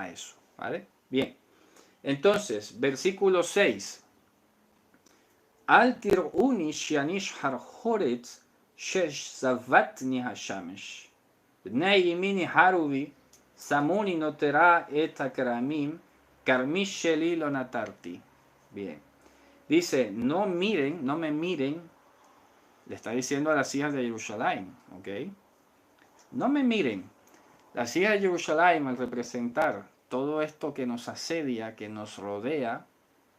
a eso, ¿vale? Bien, entonces, versículo 6. Al tir'uni shanish harhoretz shesh zavatni hashamesh. Bnei yimini haruvi samuni notera et akramim karmish sheli lo natarti. Bien. Dice, no miren, no me miren, le está diciendo a las hijas de Jerusalén, ¿ok? No me miren. Las hijas de Jerusalén, al representar todo esto que nos asedia, que nos rodea,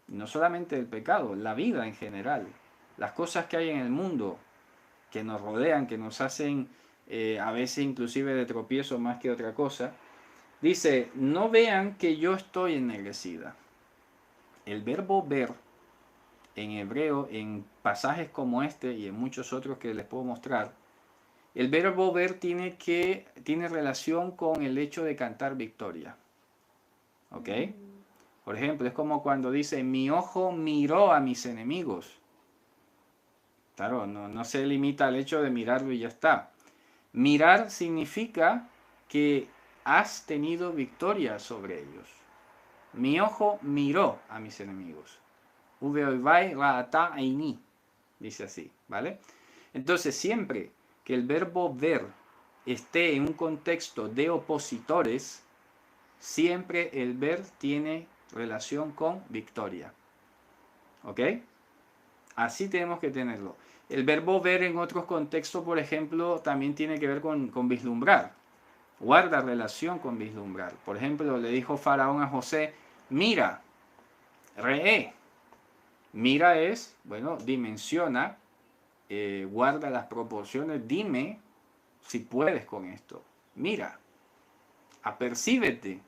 no solamente el pecado, la vida en general, las cosas que hay en el mundo que nos rodean, que nos hacen a veces inclusive de tropiezo más que otra cosa, dice, no vean que yo estoy ennegrecida. El verbo ver en hebreo, en pasajes como este y en muchos otros que les puedo mostrar, el verbo ver tiene relación con el hecho de cantar victoria. ¿Ok? Por ejemplo, es como cuando dice, mi ojo miró a mis enemigos. Claro, no se limita al hecho de mirarlo y ya está. Mirar significa que has tenido victoria sobre ellos. Mi ojo miró a mis enemigos. Dice así, ¿vale? Entonces, siempre que el verbo ver esté en un contexto de opositores, siempre el ver tiene relación con victoria. ¿Ok? Así tenemos que tenerlo. El verbo ver en otros contextos, por ejemplo, también tiene que ver con vislumbrar. Guarda relación con vislumbrar. Por ejemplo, le dijo Faraón a José, mira, reé. Mira es, bueno, dimensiona, guarda las proporciones, dime si puedes con esto. Mira, apercíbete,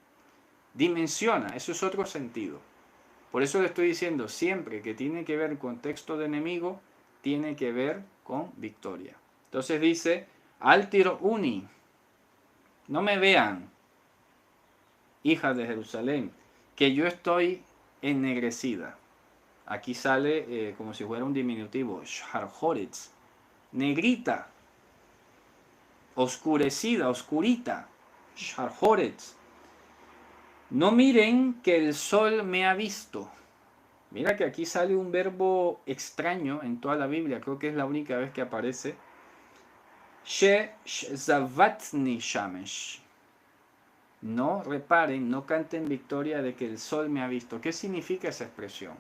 dimensiona, eso es otro sentido. Por eso le estoy diciendo, siempre que tiene que ver con contexto de enemigo, tiene que ver con victoria. Entonces dice, al tiro uni, no me vean, hijas de Jerusalén, que yo estoy ennegrecida. Aquí sale como si fuera un diminutivo, Sharhoritz, negrita, oscurecida, oscurita, Sharhoritz. No miren que el sol me ha visto. Mira que aquí sale un verbo extraño en toda la Biblia, creo que es la única vez que aparece. She zavatni shamesh. No reparen, no canten victoria de que el sol me ha visto. ¿Qué significa esa expresión?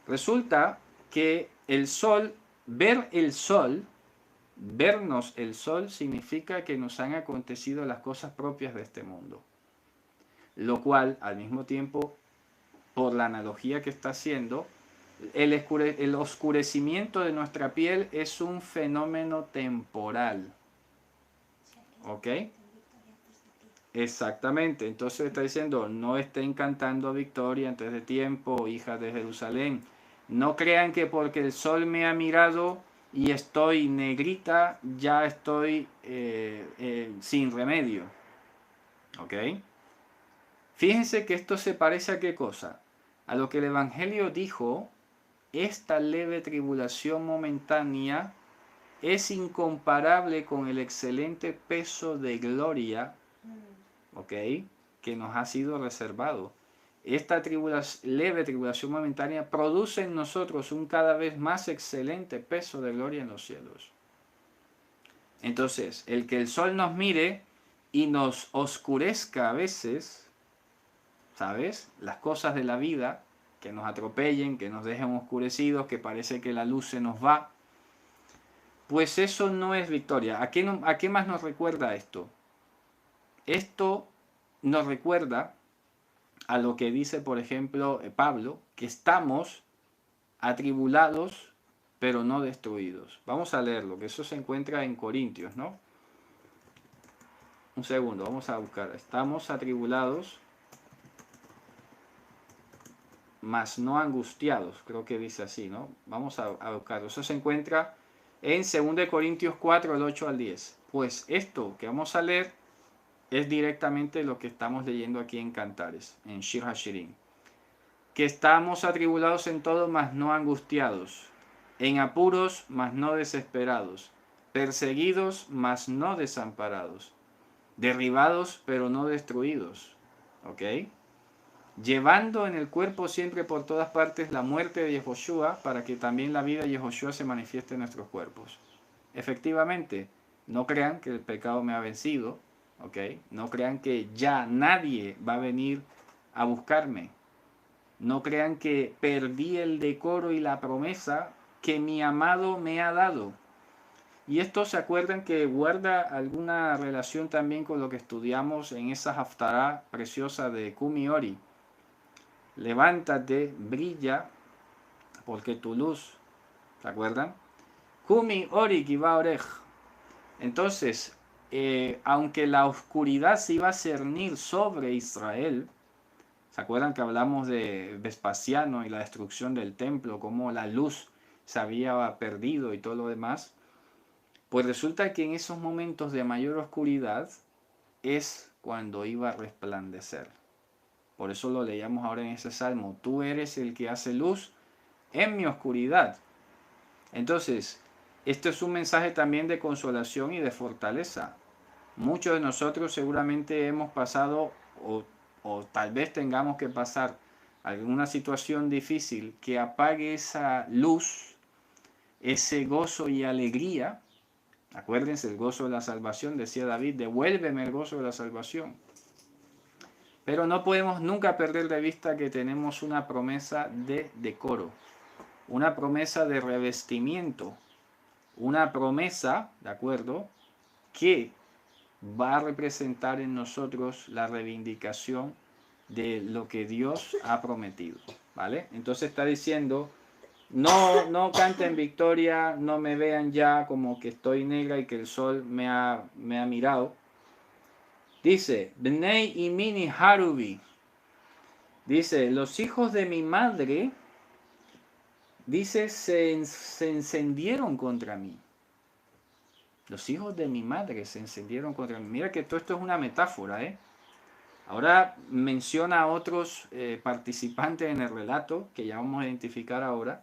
Resulta que el sol, ver el sol, vernos el sol, significa que nos han acontecido las cosas propias de este mundo. Lo cual, al mismo tiempo, por la analogía que está haciendo, el oscurecimiento de nuestra piel es un fenómeno temporal. ¿Ok? Exactamente. Entonces está diciendo, no estén cantando victoria antes de tiempo, hijas de Jerusalén. No crean que porque el sol me ha mirado y estoy negrita, ya estoy sin remedio. ¿Ok? Fíjense que esto se parece a qué cosa. A lo que el Evangelio dijo, esta leve tribulación momentánea es incomparable con el excelente peso de gloria, ¿ok?, que nos ha sido reservado. Esta leve tribulación momentánea produce en nosotros un cada vez más excelente peso de gloria en los cielos. Entonces, el que el sol nos mire y nos oscurezca a veces, ¿sabes?, las cosas de la vida, que nos atropellen, que nos dejen oscurecidos, que parece que la luz se nos va, pues eso no es victoria. ¿A qué más nos recuerda esto? Esto nos recuerda a lo que dice, por ejemplo, Pablo, que estamos atribulados, pero no destruidos. Vamos a leerlo, que eso se encuentra en Corintios, ¿no? Un segundo, vamos a buscar. Estamos atribulados, mas no angustiados, creo que dice así, ¿no? Vamos a buscarlo. Eso se encuentra en 2 Corintios 4, el 8 al 10. Pues esto que vamos a leer es directamente lo que estamos leyendo aquí en Cantares, en Shir HaShirim. Que estamos atribulados en todo, mas no angustiados, en apuros, mas no desesperados, perseguidos, mas no desamparados, derribados, pero no destruidos, ¿ok? Llevando en el cuerpo siempre por todas partes la muerte de Yehoshua, para que también la vida de Yehoshua se manifieste en nuestros cuerpos. Efectivamente, no crean que el pecado me ha vencido, ¿ok? No crean que ya nadie va a venir a buscarme. No crean que perdí el decoro y la promesa que mi amado me ha dado. Y esto se acuerdan que guarda alguna relación también con lo que estudiamos en esa haftará preciosa de Kumi Ori. Levántate, brilla, porque tu luz, ¿se acuerdan? Kumi Ori Kiva Orej. Entonces, aunque la oscuridad se iba a cernir sobre Israel, ¿se acuerdan que hablamos de Vespasiano y la destrucción del templo, cómo la luz se había perdido y todo lo demás? Pues resulta que en esos momentos de mayor oscuridad es cuando iba a resplandecer. Por eso lo leíamos ahora en ese salmo. Tú eres el que hace luz en mi oscuridad. Entonces, esto es un mensaje también de consolación y de fortaleza. Muchos de nosotros seguramente hemos pasado o tal vez tengamos que pasar alguna situación difícil que apague esa luz, ese gozo y alegría. Acuérdense, el gozo de la salvación, decía David, devuélveme el gozo de la salvación. Pero no podemos nunca perder de vista que tenemos una promesa de decoro, una promesa de revestimiento, una promesa, ¿de acuerdo?, que va a representar en nosotros la reivindicación de lo que Dios ha prometido, ¿vale? Entonces está diciendo, no canten victoria, no me vean ya como que estoy negra y que el sol me ha mirado. Dice, Bnei imini harubi, dice, los hijos de mi madre, dice, se encendieron contra mí. Los hijos de mi madre se encendieron contra mí. Mira que todo esto es una metáfora, ¿eh? Ahora menciona a otros participantes en el relato, que ya vamos a identificar ahora.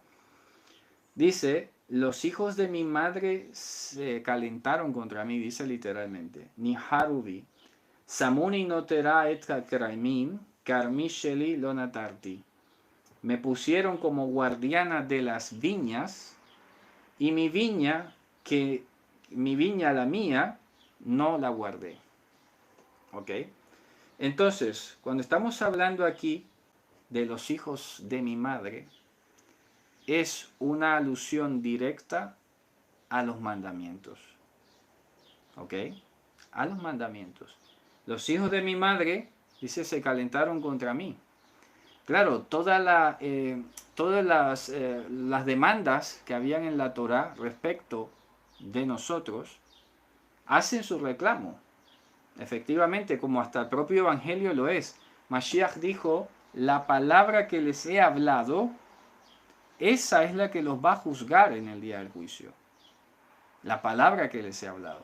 Dice, los hijos de mi madre se calentaron contra mí, dice literalmente. Ni harubi. Samuni notera et kraimim, karmisheli lonatarti. Me pusieron como guardiana de las viñas, y mi viña, la mía, no la guardé. ¿Ok? Entonces, cuando estamos hablando aquí de los hijos de mi madre, es una alusión directa a los mandamientos. ¿Ok? A los mandamientos. Los hijos de mi madre, dice, se calentaron contra mí. Claro, todas las demandas que habían en la Torá respecto de nosotros hacen su reclamo. Efectivamente, como hasta el propio Evangelio lo es. Mashiach dijo, la palabra que les he hablado, esa es la que los va a juzgar en el día del juicio. La palabra que les he hablado.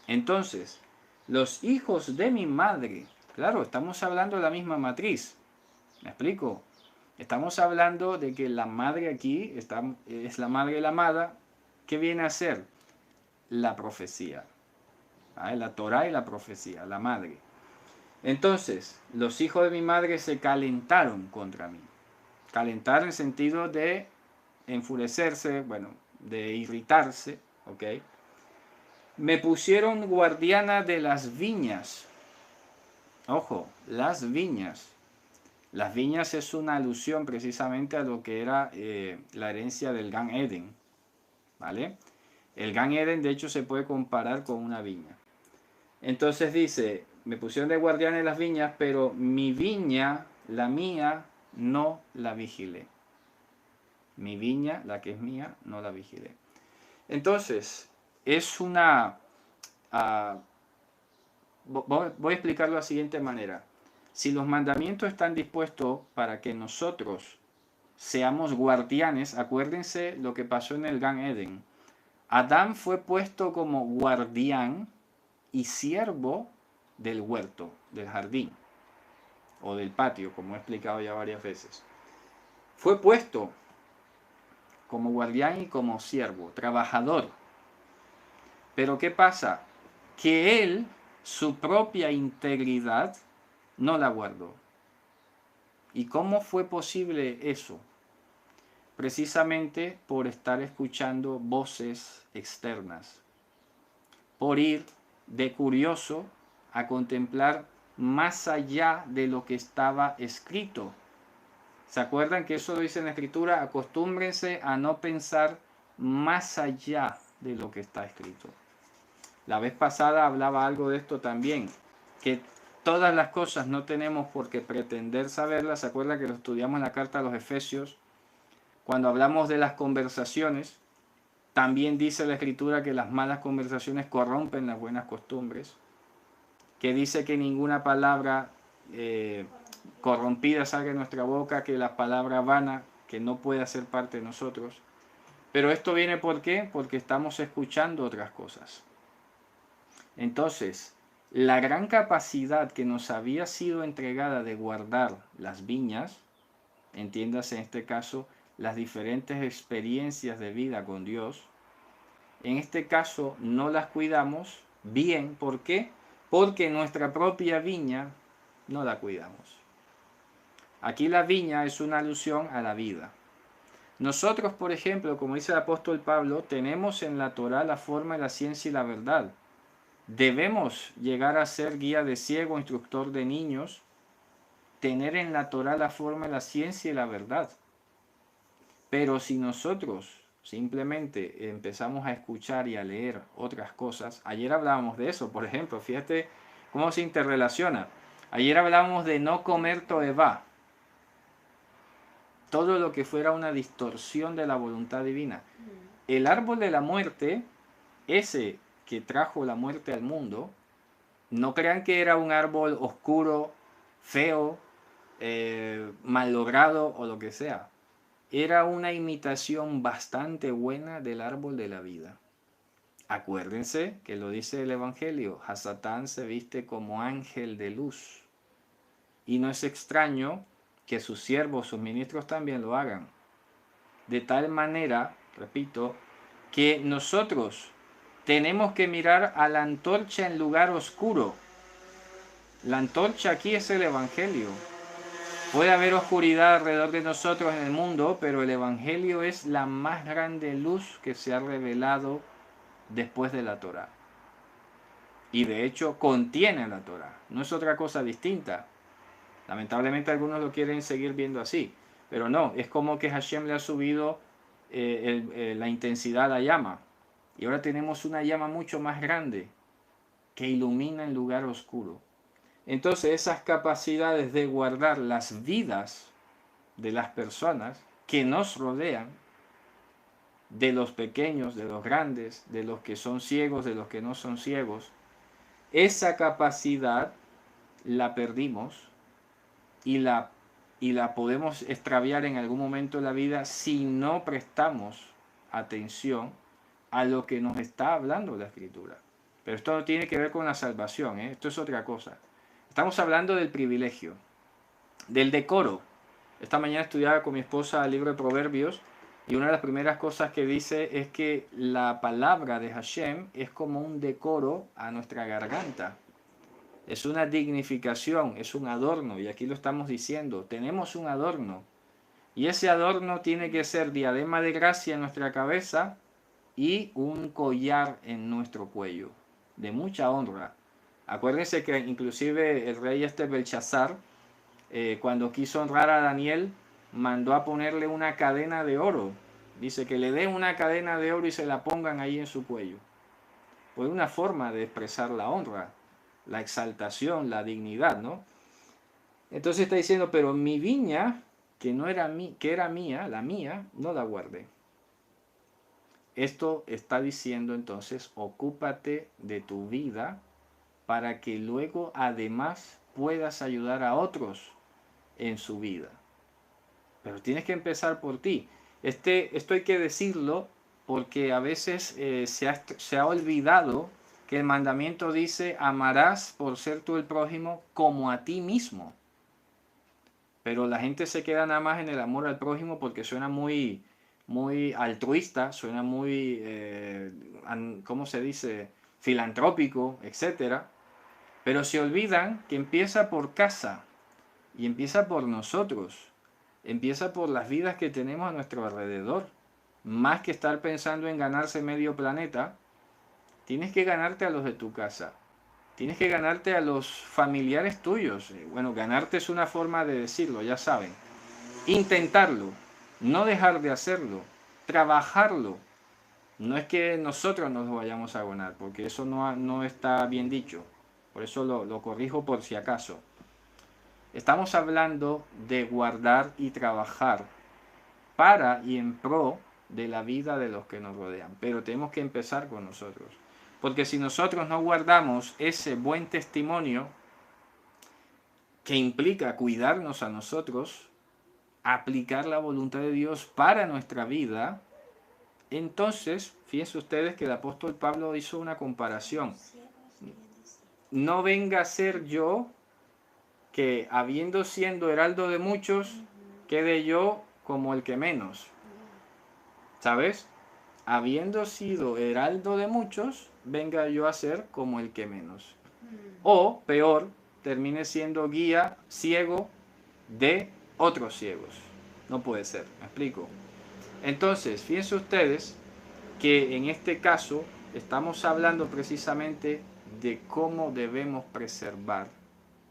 Entonces, los hijos de mi madre, claro, estamos hablando de la misma matriz. ¿Me explico? Estamos hablando de que la madre aquí es la madre de la amada. ¿Qué viene a ser? La profecía. La Torá y la profecía, la madre. Entonces, los hijos de mi madre se calentaron contra mí. Calentar en el sentido de enfurecerse, bueno, de irritarse, ¿ok? Me pusieron guardiana de las viñas. Ojo, las viñas. Las viñas es una alusión precisamente a lo que era la herencia del Gan Eden, ¿vale? El Gan Eden, de hecho, se puede comparar con una viña. Entonces dice, me pusieron de guardián en las viñas, pero mi viña, la mía, no la vigilé. Mi viña, la que es mía, no la vigilé. Entonces, es una... voy a explicarlo de la siguiente manera. Si los mandamientos están dispuestos para que nosotros seamos guardianes, acuérdense lo que pasó en el Gan Eden. Adán fue puesto como guardián y siervo del huerto, del jardín o del patio, como he explicado ya varias veces. Fue puesto como guardián y como siervo, trabajador. Pero ¿qué pasa? Que él, su propia integridad, no la guardó. ¿Y cómo fue posible eso? Precisamente por estar escuchando voces externas, por ir de curioso a contemplar más allá de lo que estaba escrito. ¿Se acuerdan que eso lo dice en la Escritura? Acostúmbrense a no pensar más allá de lo que está escrito. La vez pasada hablaba algo de esto también, que todas las cosas no tenemos por qué pretender saberlas. ¿Se acuerdan que lo estudiamos en la carta a los Efesios? Cuando hablamos de las conversaciones, también dice la Escritura que las malas conversaciones corrompen las buenas costumbres, que dice que ninguna palabra corrompida salga de nuestra boca, que la palabra vana, que no pueda ser parte de nosotros. Pero esto viene ¿por qué? Porque estamos escuchando otras cosas. Entonces, la gran capacidad que nos había sido entregada de guardar las viñas, entiéndase en este caso las diferentes experiencias de vida con Dios, en este caso no las cuidamos bien. ¿Por qué? Porque nuestra propia viña no la cuidamos. Aquí la viña es una alusión a la vida. Nosotros, por ejemplo, como dice el apóstol Pablo, tenemos en la Torá la forma, la ciencia y la verdad. Debemos llegar a ser guía de ciego, instructor de niños, tener en la Torá la forma, la ciencia y la verdad. Pero si nosotros simplemente empezamos a escuchar y a leer otras cosas, ayer hablábamos de eso, por ejemplo, fíjate cómo se interrelaciona. Ayer hablábamos de no comer toevá, todo lo que fuera una distorsión de la voluntad divina. El árbol de la muerte, ese que trajo la muerte al mundo, no crean que era un árbol oscuro, feo, mal logrado o lo que sea. Era una imitación bastante buena del árbol de la vida. Acuérdense que lo dice el Evangelio, Hasatán se viste como ángel de luz. Y no es extraño que sus siervos, sus ministros también lo hagan. De tal manera, repito, que nosotros tenemos que mirar a la antorcha en lugar oscuro. La antorcha aquí es el Evangelio. Puede haber oscuridad alrededor de nosotros en el mundo, pero el Evangelio es la más grande luz que se ha revelado después de la Torá. Y de hecho contiene la Torá. No es otra cosa distinta. Lamentablemente algunos lo quieren seguir viendo así. Pero no, es como que Hashem le ha subido la intensidad a la llama. Y ahora tenemos una llama mucho más grande que ilumina el lugar oscuro. Entonces esas capacidades de guardar las vidas de las personas que nos rodean, de los pequeños, de los grandes, de los que son ciegos, de los que no son ciegos, esa capacidad la perdimos y la podemos extraviar en algún momento de la vida si no prestamos atención a lo que nos está hablando la Escritura. Pero esto no tiene que ver con la salvación, ¿eh? Esto es otra cosa. Estamos hablando del privilegio, del decoro. Esta mañana estudiaba con mi esposa el libro de Proverbios y una de las primeras cosas que dice es que la palabra de Hashem es como un decoro a nuestra garganta. Es una dignificación, es un adorno, y aquí lo estamos diciendo, tenemos un adorno. Y ese adorno tiene que ser diadema de gracia en nuestra cabeza y un collar en nuestro cuello, de mucha honra. Acuérdense que inclusive el rey Belshazzar, cuando quiso honrar a Daniel, mandó a ponerle una cadena de oro. Dice que le den una cadena de oro y se la pongan ahí en su cuello. Pues una forma de expresar la honra, la exaltación, la dignidad, ¿no? Entonces está diciendo, pero mi viña, que no era que era mía, la mía, no la guardé. Esto está diciendo entonces, ocúpate de tu vida para que luego además puedas ayudar a otros en su vida. Pero tienes que empezar por ti. Esto hay que decirlo porque a veces se ha olvidado que el mandamiento dice, amarás por ser tú el prójimo como a ti mismo. Pero la gente se queda nada más en el amor al prójimo porque suena muy, muy altruista, suena muy, ¿cómo se dice? Filantrópico, etcétera. Pero se olvidan que empieza por casa y empieza por nosotros, empieza por las vidas que tenemos a nuestro alrededor. Más que estar pensando en ganarse medio planeta, tienes que ganarte a los de tu casa. Tienes que ganarte a los familiares tuyos. Bueno, ganarte es una forma de decirlo, ya saben. Intentarlo, no dejar de hacerlo, trabajarlo. No es que nosotros nos lo vayamos a ganar, porque eso no está bien dicho. Por eso lo corrijo por si acaso. Estamos hablando de guardar y trabajar para y en pro de la vida de los que nos rodean. Pero tenemos que empezar con nosotros. Porque si nosotros no guardamos ese buen testimonio que implica cuidarnos a nosotros, aplicar la voluntad de Dios para nuestra vida, entonces, fíjense ustedes que el apóstol Pablo hizo una comparación. No venga a ser yo que, habiendo siendo heraldo de muchos, quede yo como el que menos. ¿Sabes? Habiendo sido heraldo de muchos, venga yo a ser como el que menos. O, peor, termine siendo guía ciego de otros ciegos. No puede ser, ¿me explico? Entonces, fíjense ustedes que en este caso estamos hablando precisamente de cómo debemos preservar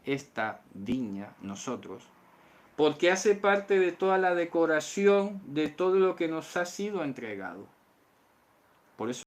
esta viña nosotros, porque hace parte de toda la decoración de todo lo que nos ha sido entregado. Por eso